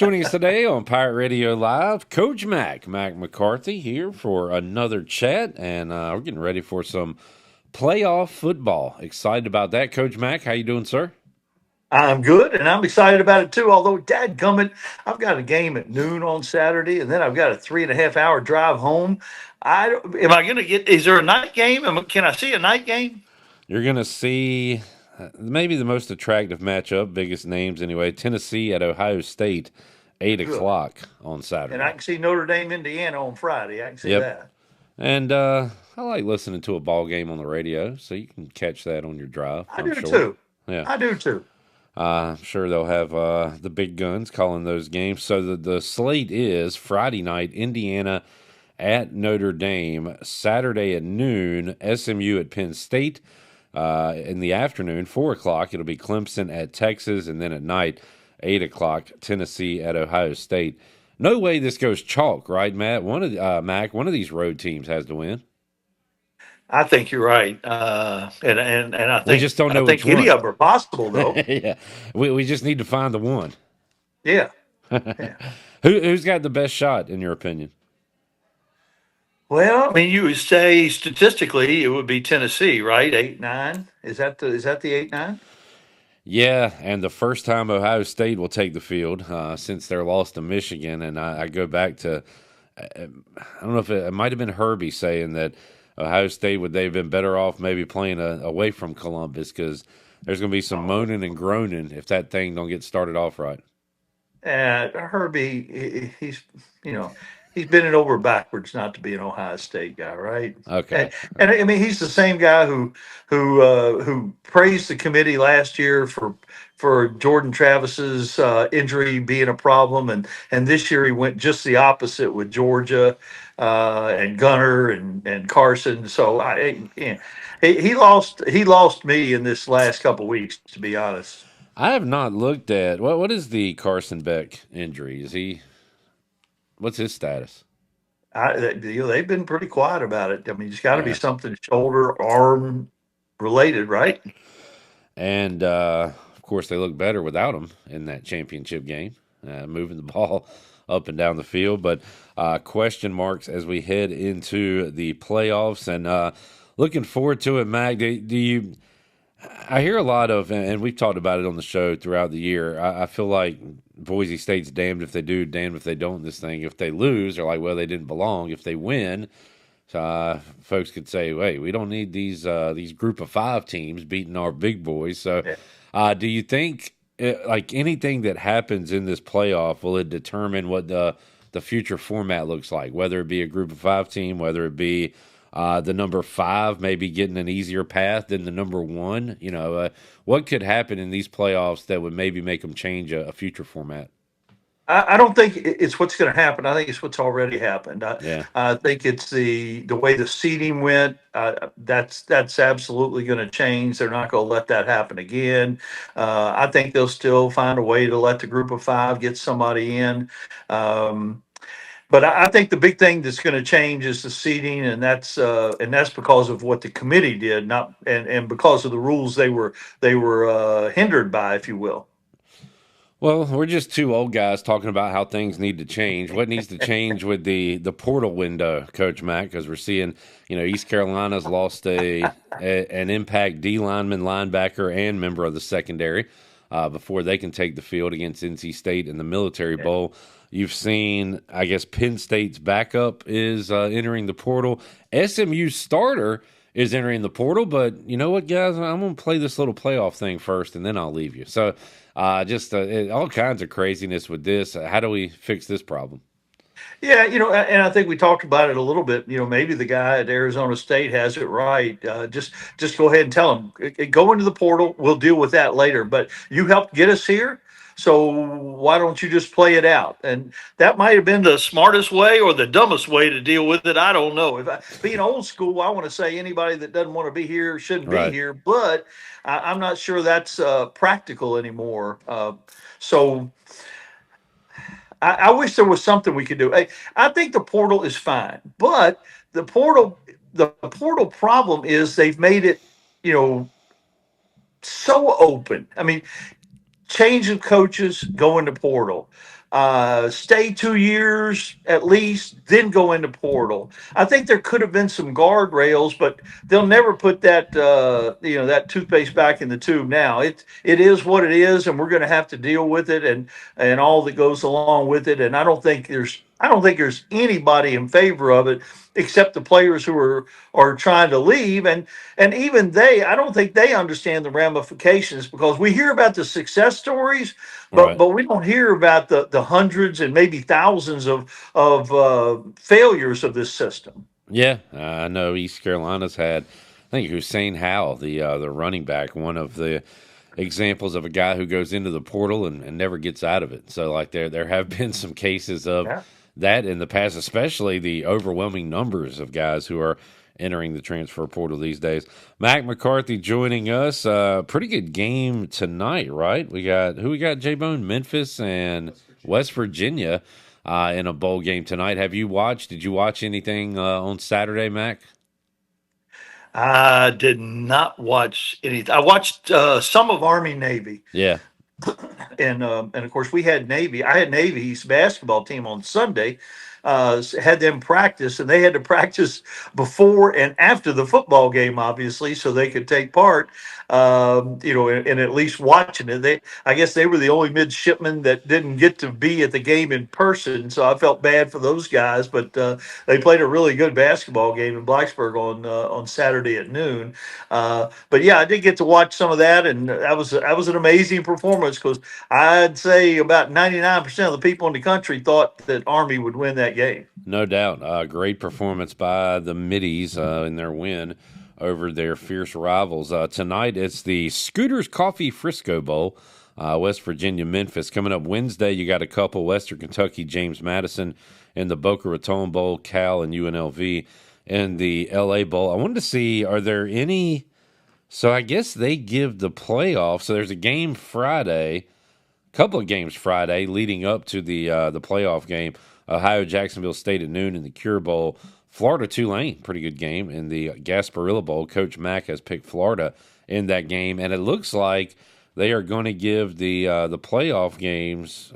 Joining us today on Pirate Radio Live, Coach Mack McCarthy here for another chat, and we're getting ready for some playoff football. Excited about that, Coach Mack. How you doing, sir? I'm good, and I'm excited about it too. Although, dadgummit, I've got a game at noon on Saturday, and then I've got a 3.5 hour drive home. Am I going to get? Is there a night game? Can I see a night game? You're going to see maybe the most attractive matchup, biggest names anyway. Tennessee at Ohio State, 8 o'clock on And I Saturday. can see Notre Dame, Indiana on Friday. I can see Yep. that. And I like listening to a ball game on the radio, so you can catch that on your drive. I I'm do sure. too. Yeah. I do too. I'm sure they'll have the big guns calling those games. So the slate is Friday night, Indiana at Notre Dame, Saturday at noon, SMU at Penn State. In the afternoon, 4 o'clock, it'll be Clemson at Texas. And then at night, 8 o'clock, Tennessee at Ohio State. No way this goes chalk, right, Matt? Mac, one of these road teams has to win. I think you're right, and I We think just don't I know which think any one. of them are possible though. Yeah, we just need to find the one. Yeah, yeah. Who's got the best shot in your opinion? Well, I mean, you would say statistically it would be Tennessee, right? 8-9. Is that the 8-9? Yeah, and the first time Ohio State will take the field since their loss to Michigan, and I go back to I don't know if it might have been Herbie saying that Ohio State would they've been better off maybe playing away from Columbus because there's going to be some moaning and groaning if that thing don't get started off right. Herbie, he's you know he's bending over backwards not to be an Ohio State guy, right? Okay, And I mean he's the same guy who praised the committee last year for Jordan Travis's injury being a problem, and this year he went just the opposite with Georgia and Gunner and Carson. So he lost me in this last couple weeks, to be honest. I have not looked at what is the Carson Beck injury? Is he what's his status? They've been pretty quiet about it. I mean, it's got to be Yeah. something shoulder, arm related, right? And of course, they look better without him in that championship game, moving the ball up and down the field. But question marks as we head into the playoffs, and looking forward to it. Mac, do you? I hear a lot of, and we've talked about it on the show throughout the year. I feel like Boise State's damned if they do, damned if they don't. In this thing, if they lose, they're like, well, they didn't belong. If they win, folks could say, "Wait, we don't need these group of five teams beating our big boys." So, Yeah. do you think like anything that happens in this playoff will it determine what the future format looks like? Whether it be a group of five team, whether it be the number five maybe getting an easier path than the number one. What could happen in these playoffs that would maybe make them change a future format? I don't think it's what's going to happen. I think it's what's already happened. I, Yeah. I think it's the way the seating went. That's absolutely going to change. They're not going to let that happen again. I think they'll still find a way to let the group of five get somebody in. Um, But I think the big thing that's going to change is the seating, and that's because of what the committee did, not and because of the rules they were hindered by, if you will. Well, we're just two old guys talking about how things need to change. What needs to change with the portal window, Coach Mack? Because we're seeing, East Carolina's lost an impact D lineman, linebacker, and member of the secondary before they can take the field against NC State in the Military Bowl. You've seen, I guess, Penn State's backup is entering the portal. SMU starter is entering the portal, but you know what, guys? I'm going to play this little playoff thing first, and then I'll leave you. So just all kinds of craziness with this. How do we fix this problem? Yeah, and I think we talked about it a little bit. Maybe the guy at Arizona State has it right. Just go ahead and tell him, go into the portal. We'll deal with that later. But you helped get us here, so why don't you just play it out? And that might have been the smartest way or the dumbest way to deal with it. I don't know. Being old school, I want to say anybody that doesn't want to be here shouldn't be Right. here. But I'm not sure that's practical anymore. So. I wish there was something we could do. I think the portal is fine, but the portal problem is they've made it, you know, so open. I mean, change of coaches, go into portal. Stay 2 years at least, then go into portal. I think there could have been some guardrails, but they'll never put that that toothpaste back in the tube. Now it is what it is, and we're going to have to deal with it and all that goes along with it. And I don't think there's anybody in favor of it except the players who are trying to leave. And even they, I don't think they understand the ramifications because we hear about the success stories, but Right. but we don't hear about the hundreds and maybe thousands of failures of this system. Yeah, I know East Carolina's had. I think Hussein Howell, the running back, one of the examples of a guy who goes into the portal and never gets out of it. So like there have been some cases of Yeah. that in the past, especially the overwhelming numbers of guys who are entering the transfer portal these days. Mack McCarthy joining us. Pretty good game tonight, right? We got J Bone, Memphis, and West Virginia in a bowl game tonight. Have you watched? Did you watch anything on Saturday, Mac? I did not watch anything. I watched some of Army Navy. Yeah, And of course we had Navy. I had Navy's basketball team on Sunday. Had them practice, and they had to practice before and after the football game, obviously, so they could take part. And at least watching it. I guess they were the only midshipmen that didn't get to be at the game in person, so I felt bad for those guys. But they played a really good basketball game in Blacksburg on Saturday at noon. But yeah, I did get to watch some of that, and that was an amazing performance because I'd say about 99% of the people in the country thought that Army would win that game. no doubt. Great performance by the Middies in their win over their fierce rivals. Tonight, it's the Scooters Coffee Frisco Bowl, West Virginia, Memphis. Coming up Wednesday, you got a couple: Western Kentucky, James Madison in the Boca Raton Bowl, Cal and UNLV in the LA Bowl. I wanted to see, are there any? So I guess they give the playoff. So there's a game Friday, couple of games Friday leading up to the playoff game. Ohio Jacksonville State at noon in the Cure Bowl. Florida Tulane, pretty good game in the Gasparilla Bowl. Coach Mack has picked Florida in that game, and it looks like they are going to give the playoff games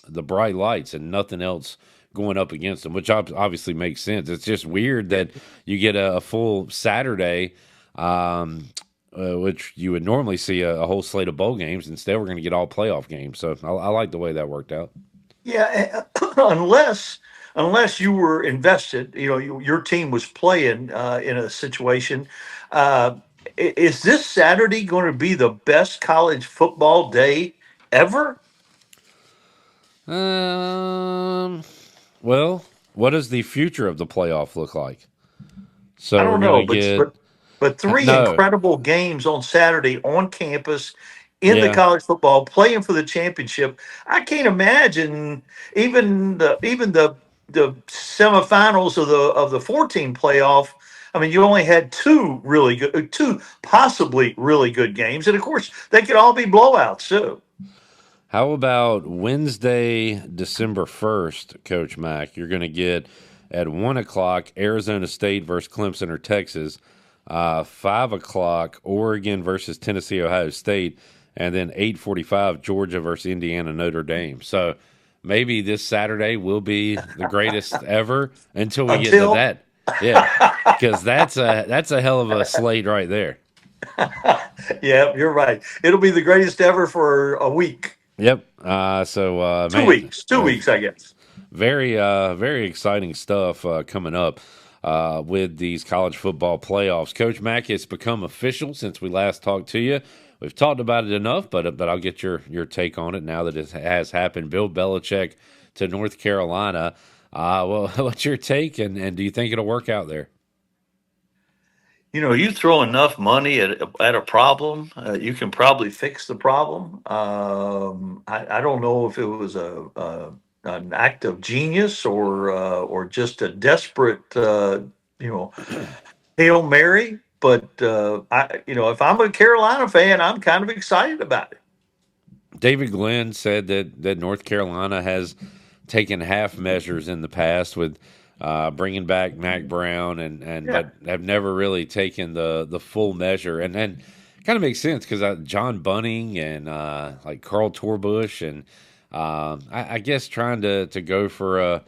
the bright lights and nothing else going up against them, which obviously makes sense. It's just weird that you get a full Saturday. Which you would normally see a whole slate of bowl games. Instead, we're going to get all playoff games. So I like the way that worked out. Yeah, unless you were invested, your team was playing in a situation. Uh, is this Saturday going to be the best college football day ever? Um, well, what does the future of the playoff look like? I So we're don't going know, to but get but but three no, incredible games on Saturday on campus in the yeah. college football, playing for the championship. I can't imagine even the semifinals of the 14 playoff. I mean, you only had two possibly really good games, and of course they could all be blowouts too. How about Wednesday, December 1st, Coach Mack? You're going to get at 1 o'clock Arizona State versus Clemson or Texas, 5 o'clock Oregon versus Tennessee, Ohio State, and then 8:45 Georgia versus Indiana, Notre Dame. So maybe this Saturday will be the greatest ever until we get to Until that. Yeah, because that's a hell of a slate right there. yeah, you're right. It'll be the greatest ever for a week, Yep. So two man, weeks, 2 weeks, I guess. very exciting stuff coming up with these college football playoffs. Coach Mack, it's become official since we last talked to you. We've talked about it enough, but I'll get your take on it now that it has happened. Bill Belichick to North Carolina. Well, what's your take, and do you think it'll work out there? You throw enough money at a problem, you can probably fix the problem. I don't know if it was an act of genius or just a desperate you know Hail Mary. But if I'm a Carolina fan, I'm kind of excited about it. David Glenn said that North Carolina has taken half measures in the past with bringing back Mac Brown and Yeah, but have never really taken the full measure. And kind of makes sense because John Bunning and like Carl Torbush and I guess trying to go for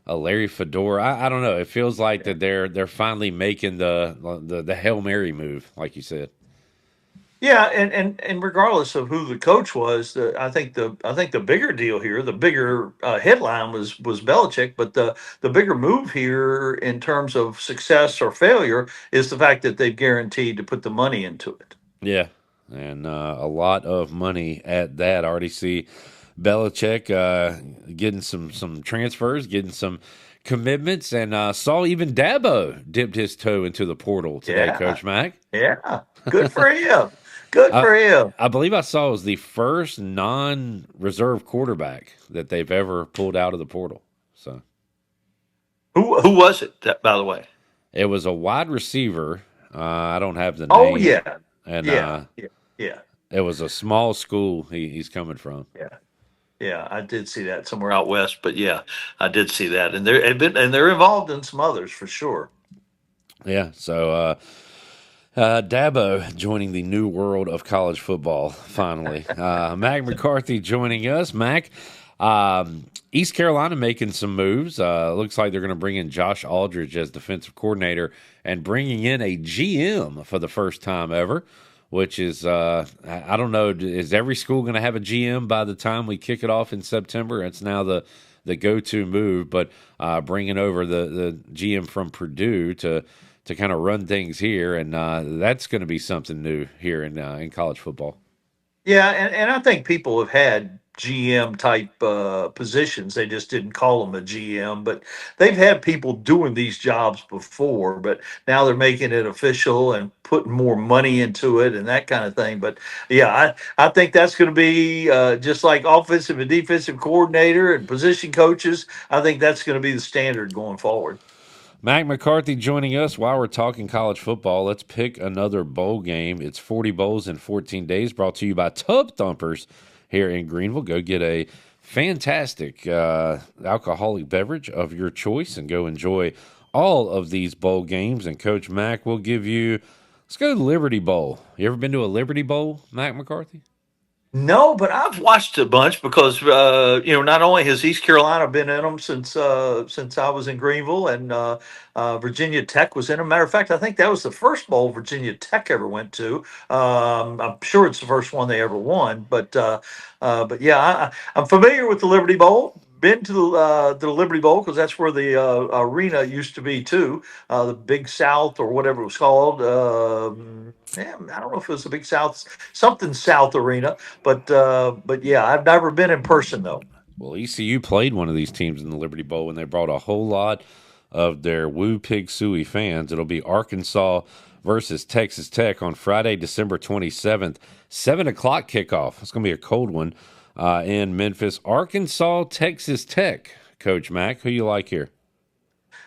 a Larry Fedora. I don't know. It feels like that they're finally making the Hail Mary move, like you said. Yeah, and regardless of who the coach was, I think the bigger deal here, the bigger headline was Belichick, but the bigger move here in terms of success or failure is the fact that they've guaranteed to put the money into it. Yeah, and a lot of money at that. I already see Belichick getting some transfers, getting some commitments, and saw even Dabo dipped his toe into the portal today, Yeah, Coach Mack. yeah, good for him. Good I, for him. I believe I saw it was the first non-reserve quarterback that they've ever pulled out of the portal. So Who was it? That, by the way. it was a wide receiver. I don't have the Oh name, yeah, and yeah, yeah, yeah, it was a small school he's coming from. yeah. Yeah, I did see that somewhere out west, but yeah, I did see that, and they're involved in some others for sure. Yeah, so Dabo joining the new world of college football finally. Mac McCarthy joining us. Mac, East Carolina making some moves. Looks like they're going to bring in Josh Aldridge as defensive coordinator and bringing in a GM for the first time ever, which is, I don't know, is every school going to have a GM by the time we kick it off in September? It's now the go-to move, but bringing over the GM from Purdue to kind of run things here, and that's going to be something new here in college football. Yeah, and I think people have had GM type positions. They just didn't call them a GM, but they've had people doing these jobs before. But now they're making it official and putting more money into it and that kind of thing. But yeah, I think that's going to be just like offensive and defensive coordinator and position coaches. I think that's going to be the standard going forward. Mac McCarthy joining us while we're talking college football. Let's pick another bowl game. It's 40 bowls in 14 days, brought to you by Tub Thumpers here in Greenville. Go get a fantastic alcoholic beverage of your choice and go enjoy all of these bowl games. And Coach Mac will give you, let's go to the Liberty Bowl. You ever been to a Liberty Bowl, Mac McCarthy? No, but I've watched a bunch because not only has East Carolina been in them since I was in Greenville, and Virginia Tech was in them. Matter of fact, I think that was the first bowl Virginia Tech ever went to. I'm sure it's the first one they ever won, but yeah, I'm familiar with the Liberty Bowl. Been to the Liberty Bowl because that's where the arena used to be too, the Big South or whatever it was called. Yeah, I don't know if it was the Big South, something South Arena, but yeah, I've never been in person though. Well, ECU played one of these teams in the Liberty Bowl, and they brought a whole lot of their Woo Pig Suey fans. It'll be Arkansas versus Texas Tech on Friday, December 27th, 7 o'clock kickoff. It's going to be a cold one in Memphis. Arkansas, Texas Tech. Coach Mack, who you like here?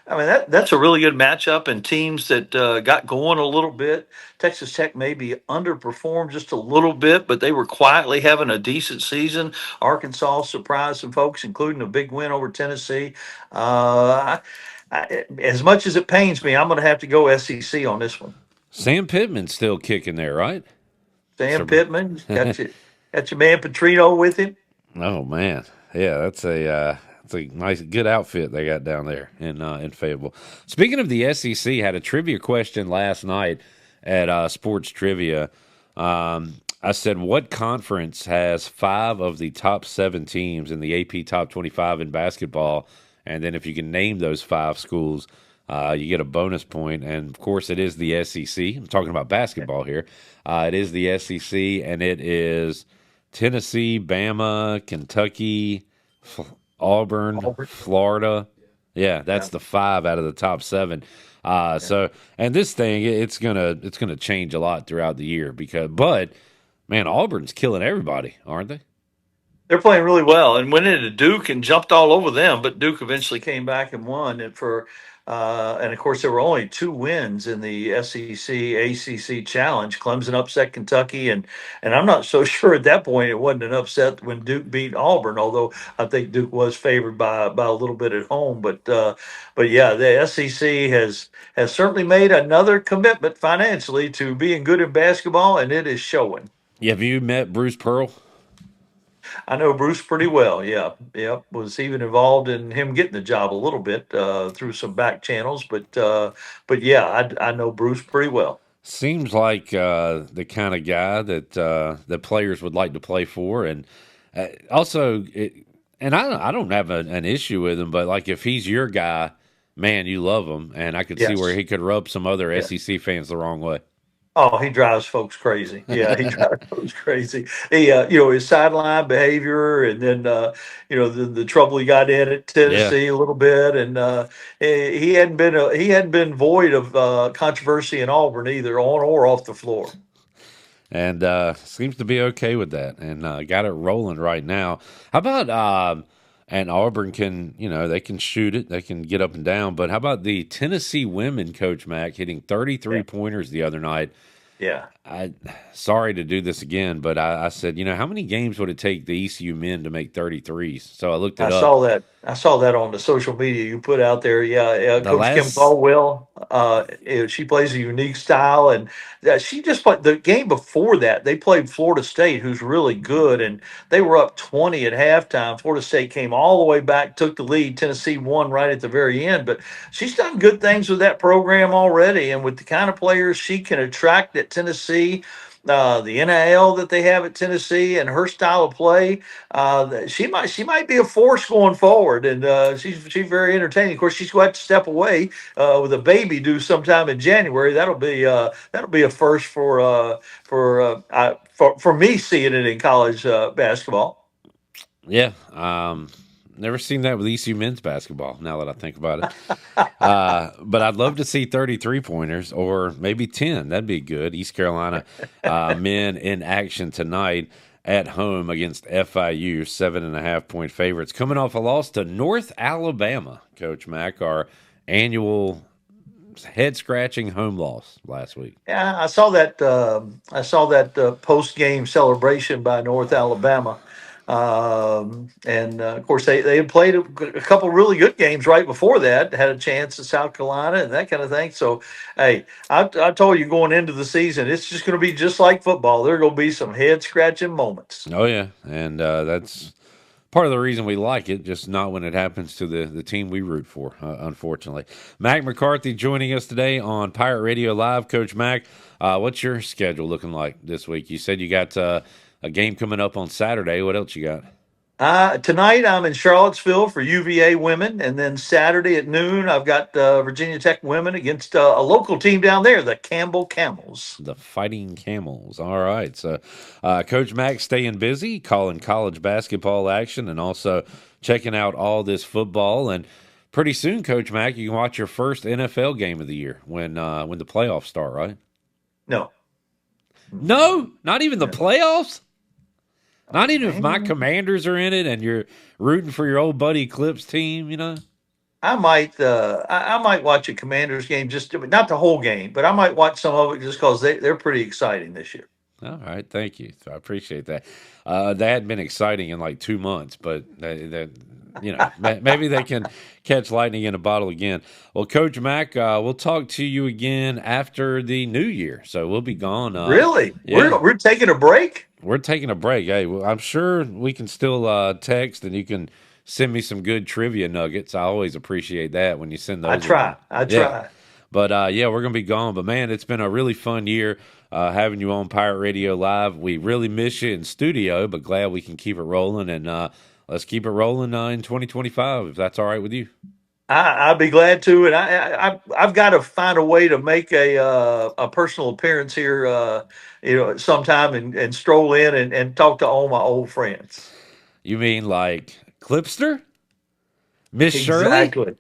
I mean that's a really good matchup and teams that got going a little bit. Texas Tech maybe underperformed just a little bit, but they were quietly having a decent season. Arkansas surprised some folks, including a big win over Tennessee. As much as it pains me, I'm going to have to go SEC on this one. Sam Pittman's still kicking there, right? Sam So, Pittman got your man Petrino with him. oh man, yeah, that's a nice, good outfit they got down there in Fayetteville. Speaking of the SEC, had a trivia question last night at Sports Trivia. I said, what conference has five of the top seven teams in the AP Top 25 in basketball? And then if you can name those five schools, you get a bonus point. And of course, it is the SEC. I'm talking about basketball here. It is the SEC, and it is Tennessee, Bama, Kentucky, Auburn, Auburn. Florida. Yeah, Yeah, that's the five out of the top seven. yeah. So, and this thing, it's gonna change a lot throughout the year but man, Auburn's killing everybody, aren't they? They're playing really well and went into Duke and jumped all over them, but Duke eventually came back and won. And of course there were only two wins in the SEC ACC challenge. Clemson upset Kentucky, and I'm not so sure at that point it wasn't an upset when Duke beat Auburn, although I think Duke was favored by a little bit at home. But yeah, the SEC has certainly made another commitment financially to being good in basketball, and it is showing. Yeah, have you met Bruce Pearl? I know Bruce pretty well. Yeah, yep. Was even involved in him getting the job a little bit through some back channels, but yeah, I know Bruce pretty well. Seems like the kind of guy that that players would like to play for, and also, and I don't have an issue with him, but like if he's your guy, man, you love him, and I could see where Yes. he could rub some other Yeah. SEC fans the wrong way. Oh, he drives folks crazy. Yeah, he drives folks crazy. His sideline behavior, and then the trouble he got in at Yeah, Tennessee a little bit, and he hadn't been void of controversy in Auburn either, on or off the floor. and seems to be okay with that, and got it rolling right now. How about and Auburn can they can shoot it, they can get up and down, but how about the Tennessee women, Coach Mack, hitting 33 Yeah, pointers the other night? yeah. I sorry to do this again, but I said, how many games would it take the ECU men to make 33s? So I looked it I up. saw that. I saw that on the social media you put out there. Yeah, yeah. The Coach Kim last, Caldwell. She plays a unique style, and she just played the game before that. They played Florida State, who's really good, and they were up 20 at halftime. Florida State came all the way back, took the lead. Tennessee won right at the very end. But she's done good things with that program already, and with the kind of players she can attract at Tennessee. The NIL that they have at Tennessee and her style of play, she might be a force going forward, and she's very entertaining. Of course, she's going to have to step away with a baby due sometime in January. That'll be a first for me seeing it in college basketball. yeah, never seen that with ECU men's basketball. Now that I think about it, but I'd love to see 33 pointers or maybe 10. That'd be good. East Carolina men in action tonight at home against FIU, 7.5 point favorites, coming off a loss to North Alabama. Coach Mack, our annual head scratching home loss last week. Yeah, I saw that. I saw that post game celebration by North Alabama, and of course they had played a couple really good games right before that. Had a chance at South Carolina and that kind of thing. So, hey, I told you going into the season, it's just going to be just like football. There are going to be some head scratching moments. Oh yeah, and that's part of the reason we like it, just not when it happens to the team we root for, unfortunately. Mack McCarthy joining us today on Pirate Radio Live. Coach Mack, what's your schedule looking like this week? You said you got a game coming up on Saturday. What else you got? Tonight I'm in Charlottesville for UVA women, and then Saturday at noon I've got Virginia Tech women against a local team down there, the Campbell Camels. The Fighting Camels. All right. So, Coach Mack staying busy, calling college basketball action, and also checking out all this football. And pretty soon, Coach Mack, you can watch your first NFL game of the year when the playoffs start, right? No, No, not even the no. playoffs. Not even if my Man, Commanders are in it and you're rooting for your old buddy Clips team. I might watch a Commanders game, just not the whole game, but I might watch some of it just because they're pretty exciting this year. All right, thank you. I appreciate that. That had been exciting in like 2 months, but maybe they can catch lightning in a bottle again. Well, Coach Mack, we'll talk to you again after the new year, so we'll be gone. Really, Yeah, we're taking a break. we're taking a break. Hey, well, I'm sure we can still text, and you can send me some good trivia nuggets. I always appreciate that when you send I those along. try. I Yeah. try. But yeah, we're gonna be gone. But man, it's been a really fun year having you on Pirate Radio Live. We really miss you in studio, but glad we can keep it rolling. And let's keep it rolling in 2025, if that's all right with you. I'd be glad to, and I've got to find a way to make a personal appearance here, sometime and stroll in and talk to all my old friends. You mean like Clipster, Miss Shirley? Exactly.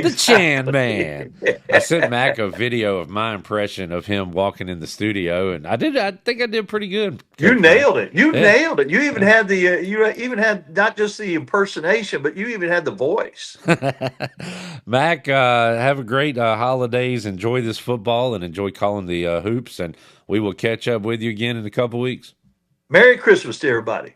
The Chan Exactly. Man. I sent Mac a video of my impression of him walking in the studio, and I did. I think I did pretty good, You Coach Mac. nailed it. You Yeah, nailed it. You even yeah. had you even had not just the impersonation, but you even had the voice. Mac, have a great holidays. Enjoy this football and enjoy calling the hoops. And we will catch up with you again in a couple weeks. Merry Christmas to everybody.